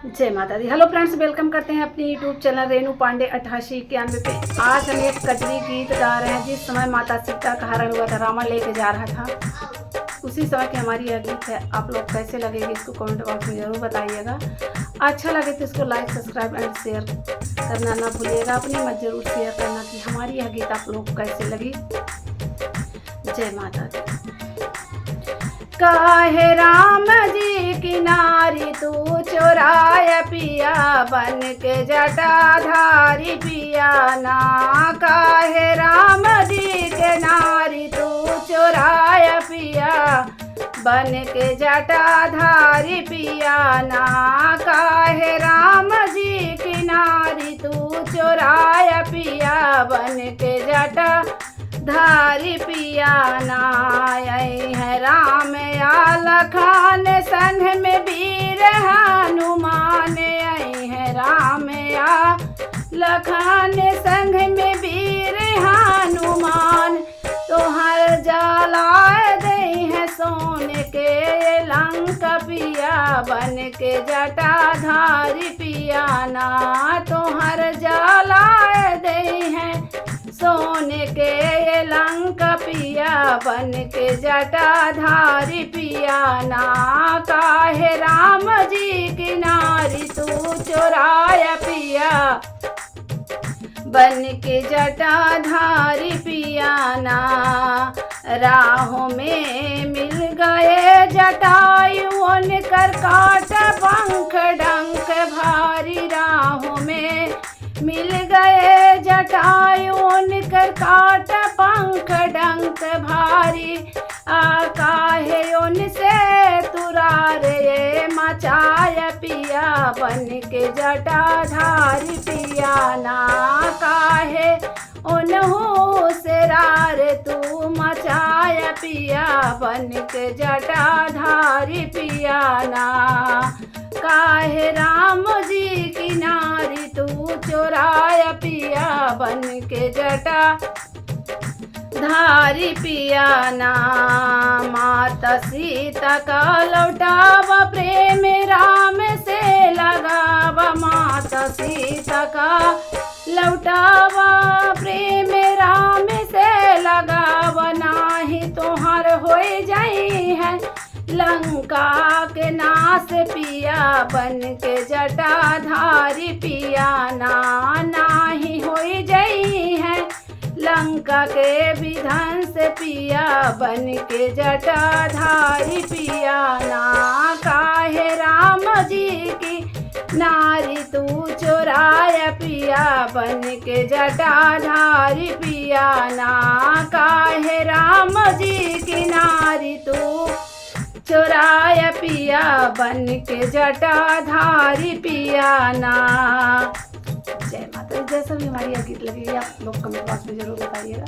जय माता दी। Hello friends, welcome करते हैं अपनी यूट्यूब चैनल रेनू पांडे 8891 पे। आज हम एक कजरी गीत गा रहे हैं। जिस समय माता सीता का हरण हुआ था, रावण लेके जा रहा था, उसी समय की हमारी यह गीत है। आप लोग कैसे लगेगी इसको कमेंट बॉक्स में ज़रूर बताइएगा। अच्छा लगे तो इसको लाइक, सब्सक्राइब एंड शेयर करना ना भूलिएगा। अपनी मत जरूर शेयर करना कि हमारी यह गीत आप लोग कैसे लगी। जय माता दी। काहे राम जी की नारी तू चोराय पिया, बन के जटाधारी पिया ना। काहे राम जी के नारी तू चोराय पिया, बन के जटाधारी पिया ना। काहे राम जी की नारी तू चोराय पिया, बन के जटा धारी पिया ना। आई है राम या लखन संग में वीर हनुमान, आई है राम या लखन संग में वीर हनुमान। तोहर जलाए दे है सोने के लंका पिया, बन के जटाधारी पिया ना। तोहर जलाए दे है सोने के लंका पिया, बन के जटाधारी पिया ना। काहे राम जी की नारी तू चोराय पिया, बन के जटाधारी पिया ना। राहों में मिल गए जटायुओं कर काट पंख डंक भारी। राहों में मिल गए जटायुओं कर काट पंख डंक भारी। काहे उनसे तुरार ये मचाय पिया, बन के जटाधारी पिया ना। काहे उन्हों से रार तू मचाय पिया, बन के जटाधारी पिया ना। काहे राम जी की नारी तू चोराय पिया, बन के जटा धारी पिया ना। माता सीता का लौटावा प्रेम राम से लगावा, माता सीता का लौटावा प्रेम राम से लगावा। नाही तोहर हो जाई है लंका के नाश पिया, बन के जटाधारी पिया ना। नाही हो जाई है लंका के विध्वंस पिया, बन के जटाधारी पिया ना। काहे राम जी की नारी तू चोराय पिया, बन के जटाधारी पिया ना। काहे राम जी की नारी तू चोराय पिया, बन के जटाधारी पिया ना। जय माता दी। जैसा भी हमारी यह गीत लगेगी आप लोग कमेंट बॉक्स में जरूर बताइएगा।